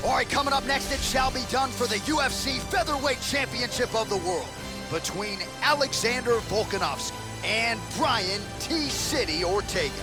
All right, coming up next, it shall be done for the UFC Featherweight Championship of the World between Alexander Volkanovski and Brian T-City Ortega.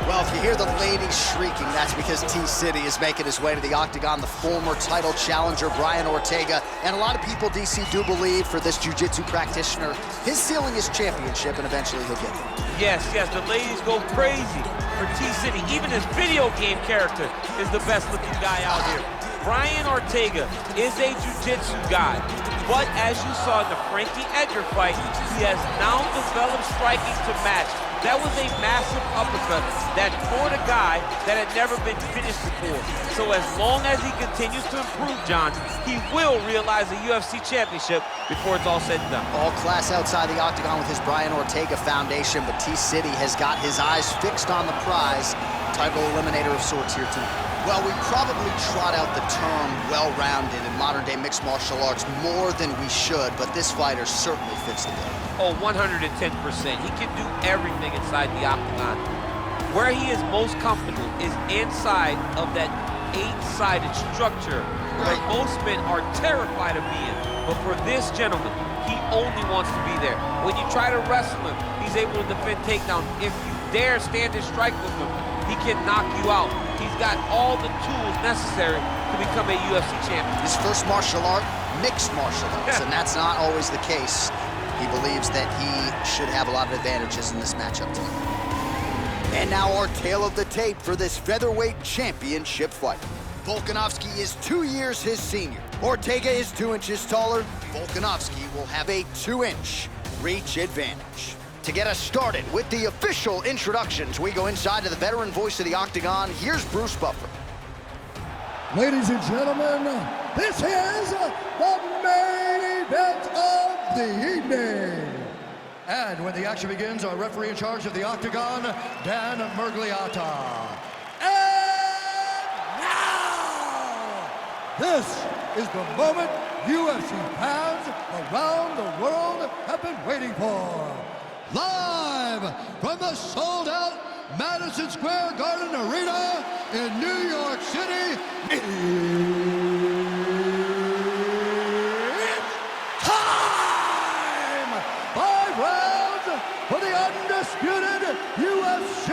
Well, if you hear the ladies shrieking, that's because T-City is making his way to the octagon, the former title challenger, Brian Ortega. And a lot of people, DC, do believe for this jiu-jitsu practitioner, his ceiling is championship, and eventually he'll get there. Yes, the ladies go crazy for T-City. Even his video game character is the best-looking guy out here. Brian Ortega is a jiu-jitsu guy, but as you saw in the Frankie Edgar fight, he has now developed striking to match. That was a massive uppercut that floored a guy that had never been finished before. So as long as he continues to improve, John, he will realize the UFC championship before it's all said and done. All class outside the octagon with his Brian Ortega foundation, but T-City has got his eyes fixed on the prize. Title eliminator of sorts here tonight. Well, we probably trot out the term well-rounded in modern-day mixed martial arts more than we should, but this fighter certainly fits the bill. Oh, 110%. He can do everything inside the octagon. Where he is most comfortable is inside of that 8-sided structure where most men are terrified of being. But for this gentleman, he only wants to be there. When you try to wrestle him, he's able to defend takedown. If you dare stand and strike with him, he can knock you out. He's got all the tools necessary to become a UFC champion. His first martial art, mixed martial arts, and that's not always the case. He believes that he should have a lot of advantages in this matchup tonight. And now our tale of the tape for this featherweight championship fight. Volkanovski is 2 years his senior. Ortega is 2 inches taller. Volkanovski will have a 2-inch reach advantage. To get us started with the official introductions, we go inside to the veteran voice of the octagon. Here's Bruce Buffer. Ladies and gentlemen, this is the main event of the evening. And when the action begins, our referee in charge of the octagon, Dan Murgliata. And now, this is the moment UFC fans around the world have been waiting for. Live from the sold-out Madison Square Garden Arena in New York City, it's time! 5 rounds for the undisputed UFC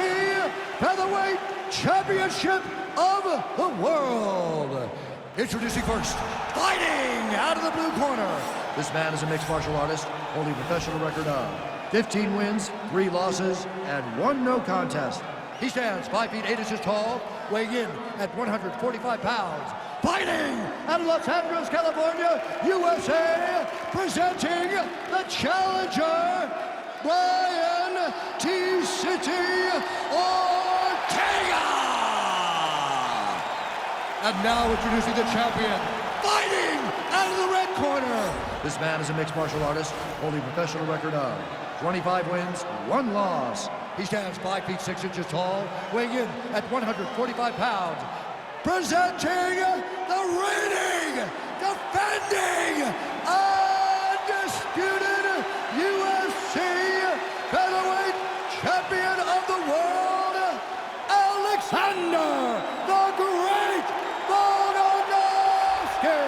Featherweight Championship of the World. Introducing first, fighting out of the blue corner. This man is a mixed martial artist, holding a professional record of 15 wins, 3 losses, and 1 no contest. He stands 5 feet 8 inches tall, weighing in at 145 pounds. Fighting out of Los Angeles, California, USA, presenting the challenger, Brian T-City Ortega. And now introducing the champion, fighting out of the red corner. This man is a mixed martial artist, holding a professional record of 25 wins, 1 loss. He stands 5 feet 6 inches tall, weighing in at 145 pounds. Presenting the reigning, defending, undisputed UFC featherweight champion of the world, Alexander the Great Volkanovski.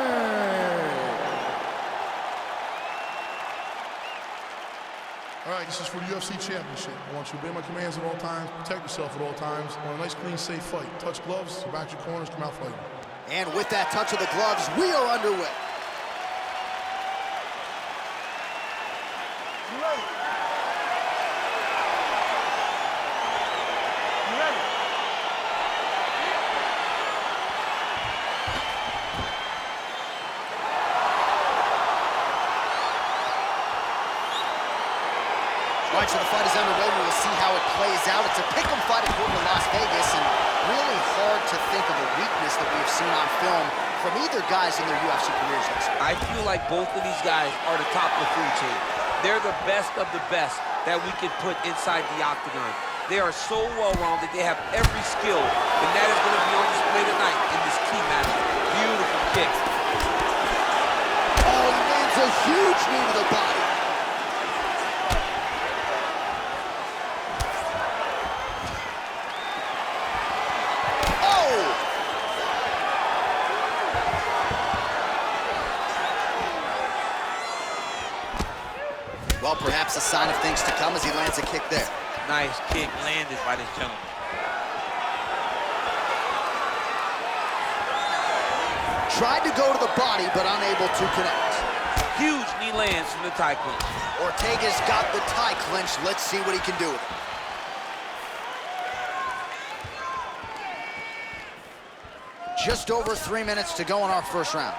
All right, this is for the UFC Championship. I want you to obey my commands at all times, protect yourself at all times. I want a nice, clean, safe fight. Touch gloves, back your corners, come out fighting. And with that touch of the gloves, we are underway. You ready? You ready? All right, so the fight is underway. We will see how it plays out. It's a pick'em fight according to Las Vegas, and really hard to think of a weakness that we have seen on film from either guys in their UFC careers. I feel like both of these guys are the top of the food chain. They're the best of the best that we could put inside the octagon. They are so well-rounded. They have every skill, and that is going to be on display tonight in this key match. Beautiful kick. Oh, a huge knee to the body. Oh! Well, perhaps a sign of things to come as he lands a kick there. Nice kick landed by this gentleman. Tried to go to the body, but unable to connect. Huge knee lands from the tie clinch. Ortega's got the tie clinch. Let's see what he can do with it. Just over 3 minutes to go in our first round.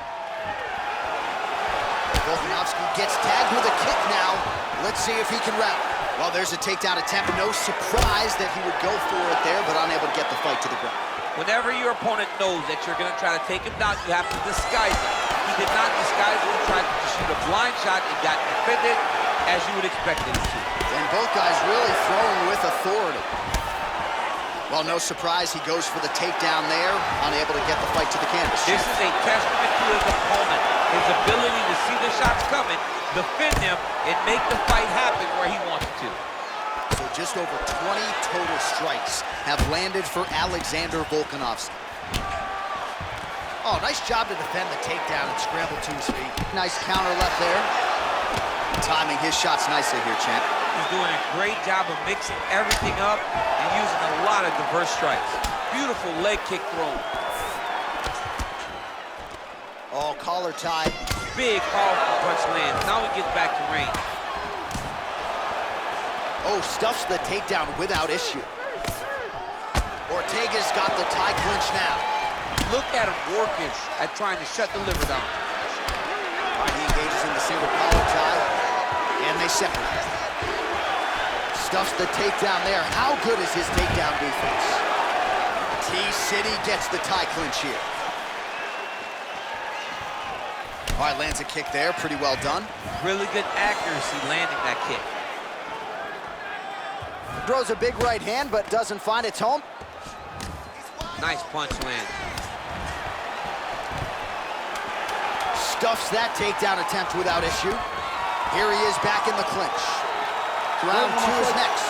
Volkanovski gets tagged with a kick now. Let's see if he can rally. Well, there's a takedown attempt. No surprise that he would go for it there, but unable to get the fight to the ground. Whenever your opponent knows that you're going to try to take him down, you have to disguise it. He did not disguise it. He tried to shoot a blind shot. It got defended as you would expect him to. And both guys really throwing with authority. Well, no surprise, he goes for the takedown there, unable to get the fight to the canvas. This is a testament to his opponent, his ability to see the shots coming, defend them, and make the fight happen where he wants it to. So just over 20 total strikes have landed for Alexander Volkanovski. Oh, nice job to defend the takedown and scramble to his feet. Nice counter left there. Timing his shots nicely here, champ. He's doing a great job of mixing everything up and using a lot of diverse strikes. Beautiful leg kick thrown. Oh, collar tie. Big, powerful punch lands. Now he gets back to range. Oh, stuffs the takedown without issue. Ortega's got the tie clinch now. Look at him working at trying to shut the liver down. All right, he engages in the single collar tie, and they separate. Stuffs the takedown there. How good is his takedown defense? T-City gets the tie clinch here. All right, lands a kick there. Pretty well done. Really good accuracy landing that kick. Throws a big right hand, but doesn't find its home. Nice punch land. Stuffs that takedown attempt without issue. Here he is back in the clinch. Round two is next.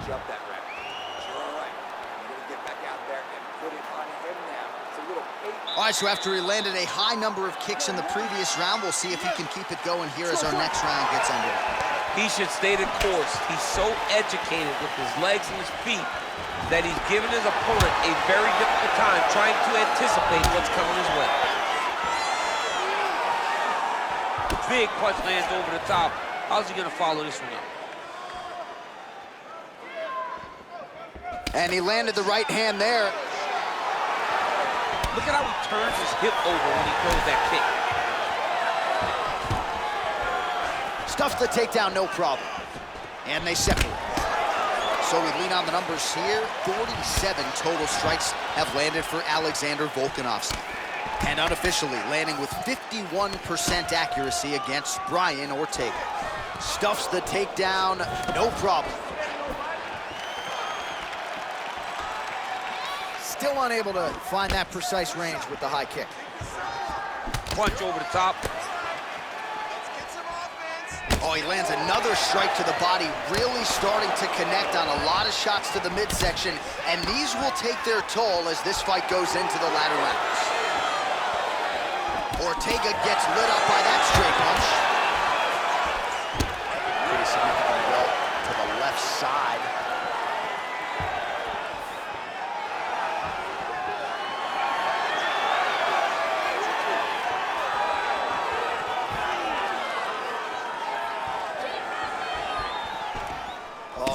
Jump that record. You're all right. You're gonna get back out there and put it on him now. It's a little paper. All right, so after he landed a high number of kicks in the previous round, we'll see if he can keep it going here as our next round gets underway. He should stay the course. He's so educated with his legs and his feet that he's given his opponent a very difficult time trying to anticipate what's coming his way. Big punch lands over the top. How's he gonna follow this one up? And he landed the right hand there. Look at how he turns his hip over when he throws that kick. Stuffs the takedown, no problem. And they separate. So we lean on the numbers here. 47 total strikes have landed for Alexander Volkanovski. And unofficially landing with 51% accuracy against Bryan Ortega. Stuffs the takedown, no problem. Still unable to find that precise range with the high kick. Punch over the top. Oh, he lands another strike to the body, really starting to connect on a lot of shots to the midsection, and these will take their toll as this fight goes into the latter rounds. Ortega gets lit up by that straight punch. Pretty significant blow to the left side.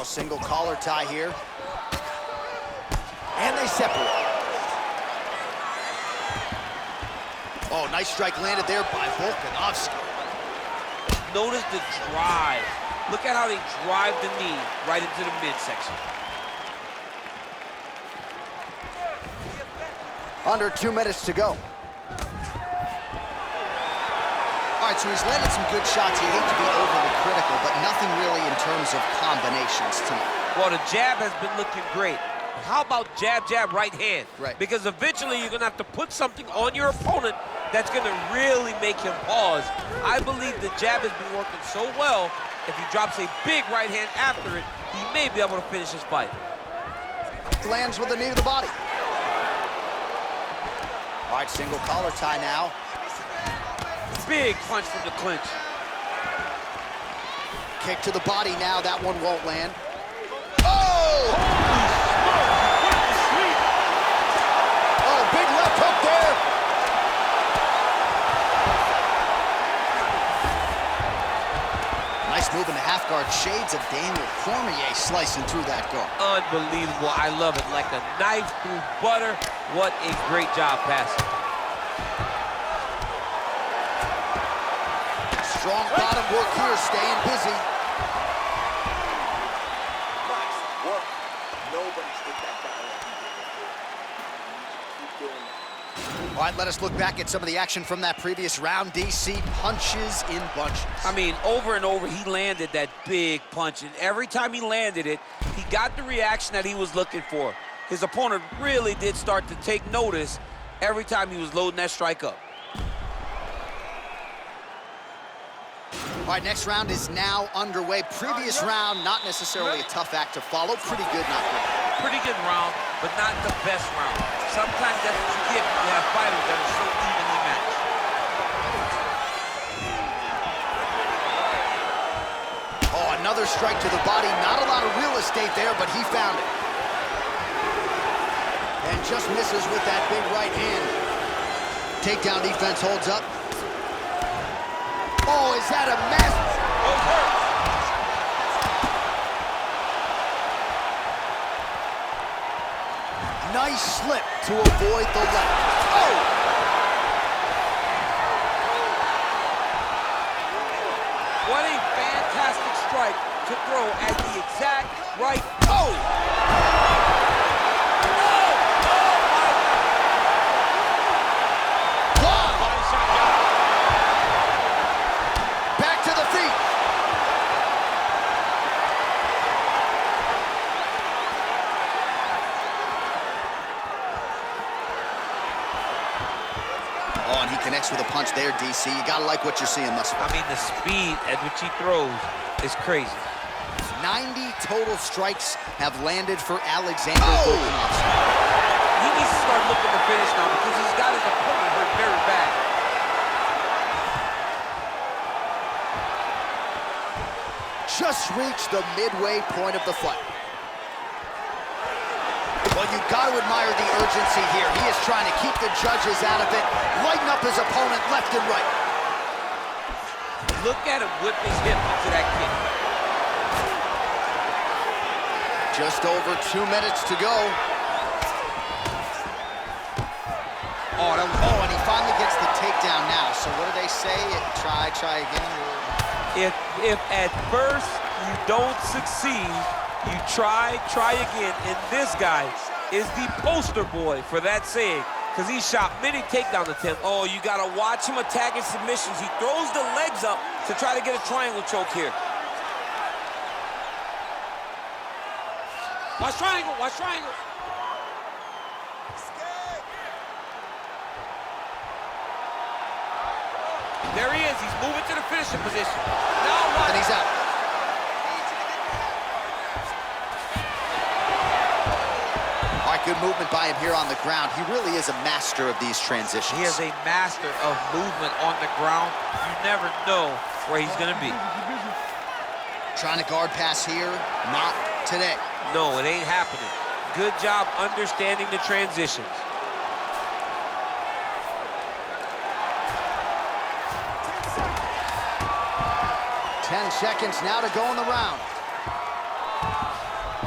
Single collar tie here. And they separate. Oh, nice strike landed there by Volkanovski. Notice the drive. Look at how they drive the knee right into the midsection. Under 2 minutes to go. All right, so he's landed some good shots. You hate to be overly critical, but nothing really in terms of combinations tonight. Well, the jab has been looking great. How about jab, jab, right hand? Right. Because eventually you're going to have to put something on your opponent that's going to really make him pause. I believe the jab has been working so well, if he drops a big right hand after it, he may be able to finish his fight. Lands with a knee to the body. All right, single collar tie now. Big punch from the clinch. Kick to the body now. That one won't land. Oh! Oh, big left hook there. Nice move in the half guard. Shades of Daniel Cormier slicing through that guard. Unbelievable. I love it. Like a knife through butter. What a great job passing. Strong bottom work here, staying busy. Nice work. Nobody's hit that guy like he did. Keep doing that. All right, let us look back at some of the action from that previous round. DC punches in bunches. I mean, over and over, he landed that big punch, and every time he landed it, he got the reaction that he was looking for. His opponent really did start to take notice every time he was loading that strike up. All right, next round is now underway. Previous round, not necessarily a tough act to follow. Pretty good, not good. Pretty good round, but not the best round. Sometimes that's what you get when you have fighters that are so evenly matched. Oh, another strike to the body. Not a lot of real estate there, but he found it. And just misses with that big right hand. Takedown defense holds up. Oh, is that a mess? Those hurt. Nice slip to avoid the left. Oh! What a fantastic strike to throw at the exact right. Oh! Connects with a punch there, DC. You gotta like what you're seeing thus far. I mean, the speed at which he throws is crazy. 90 total strikes have landed for Alexander Volkanovski. He needs to start looking to finish now because he's got his opponent hurt very bad. Just reached the midway point of the fight. Well, you've got to admire the urgency here. He is trying to keep the judges out of it, lighten up his opponent left and right. Look at him whip his hip into that kick. Just over 2 minutes to go. Oh, and he finally gets the takedown now. So what do they say? Try again? If at first you don't succeed, you try again, and this guy is the poster boy for that saying, because he shot many takedown attempts. Oh, you gotta watch him attacking submissions. He throws the legs up to try to get a triangle choke here. Watch triangle, watch triangle. There he is, he's moving to the finishing position. Now what? And he's out. Good movement by him here on the ground. He really is a master of these transitions. He is a master of movement on the ground. You never know where he's gonna be. Trying to guard pass here, not today. No, it ain't happening. Good job understanding the transitions. Ten seconds now to go in the round.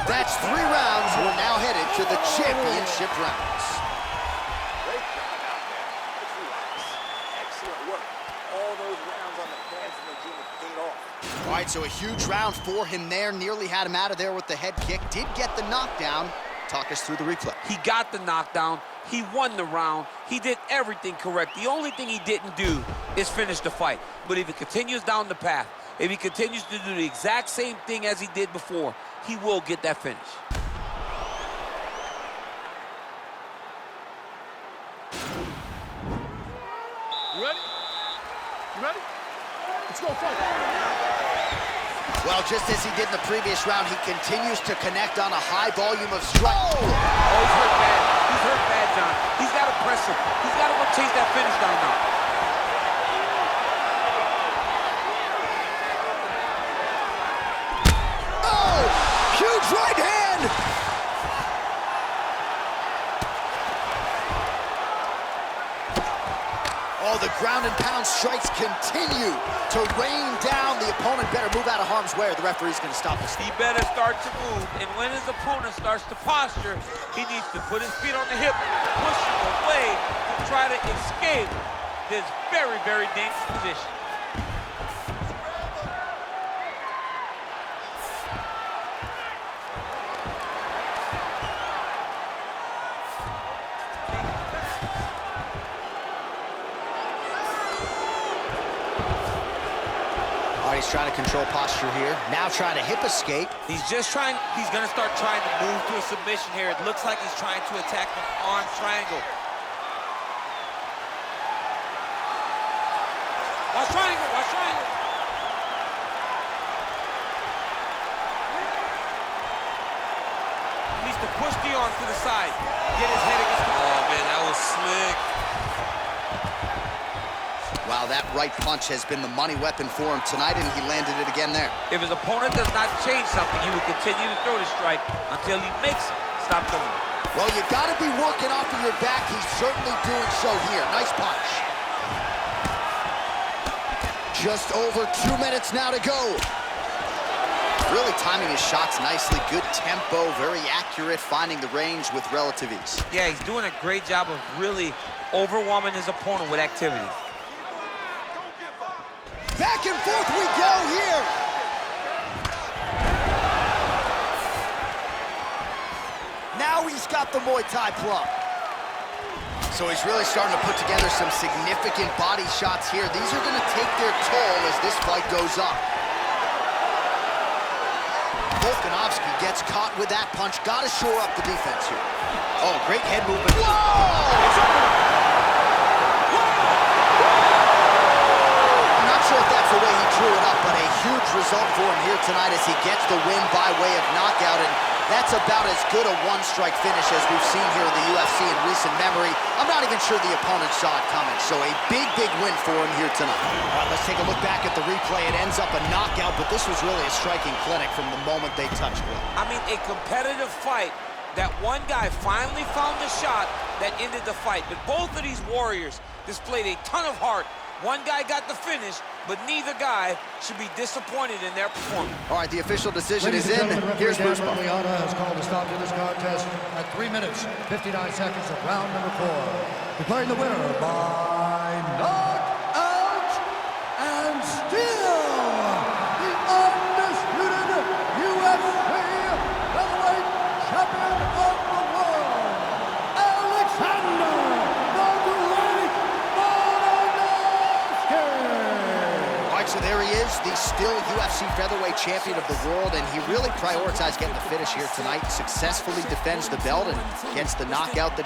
That's 3 rounds. We're now headed to the championship rounds. Great job out there. Let's relax. Excellent work. All those rounds on the fans in the gym have paid off. All right, so a huge round for him there. Nearly had him out of there with the head kick. Did get the knockdown. Talk us through the replay. He got the knockdown. He won the round. He did everything correct. The only thing he didn't do is finish the fight. But if he continues down the path, if he continues to do the exact same thing as he did before, he will get that finish. You ready? You ready? Let's go fight. Well, just as he did in the previous round, he continues to connect on a high volume of strikes. Oh, he's hurt bad. He's hurt bad, John. He's got to press him. He's got to go chase that finish down now. Oh, huge right hand! Oh, the ground and pound strikes continue to rain down. The opponent better move out of harm's way or the referee's going to stop this. He better start to move, and when his opponent starts to posture, he needs to put his feet on the hip, push him away to try to escape this very, very dangerous position. He's trying to control posture here. Now trying to hip escape. He's going to start trying to move to a submission here. It looks like he's trying to attack an arm triangle. Watch triangle, watch triangle. He needs to push the arm to the side. Get his head against the wall. Oh, man, that was slick. Wow, that right punch has been the money weapon for him tonight, and he landed it again there. If his opponent does not change something, he will continue to throw the strike until he makes it stop throwing. Well, you got to be working off of your back. He's certainly doing so here. Nice punch. Just over 2 minutes now to go. Really timing his shots nicely. Good tempo, very accurate, finding the range with relative ease. Yeah, he's doing a great job of really overwhelming his opponent with activity. Back and forth we go here. Now he's got the Muay Thai plug. So he's really starting to put together some significant body shots here. These are going to take their toll as this fight goes up. Volkanovski gets caught with that punch. Got to shore up the defense here. Oh, great head movement. Whoa! Not sure if that's the way he drew it up, but a huge result for him here tonight as he gets the win by way of knockout, and that's about as good a one-strike finish as we've seen here in the UFC in recent memory. I'm not even sure the opponent saw it coming, so a big, big win for him here tonight. All right, let's take a look back at the replay. It ends up a knockout, but this was really a striking clinic from the moment they touched it. I mean, a competitive fight. That one guy finally found the shot that ended the fight, but both of these warriors displayed a ton of heart. One guy got the finish, but neither guy should be disappointed in their performance. All right, the official decision is in. Here's Here's Bruce. has called a stop to this contest at 3 minutes, 59 seconds of round number 4. Declaring the winner by knockout and still the undisputed UFC featherweight champion of the world, Alexander the Great Volkanovski. So there he is, the still UFC featherweight champion of the world, and he really prioritized getting the finish here tonight, successfully defends the belt and gets the knockout that he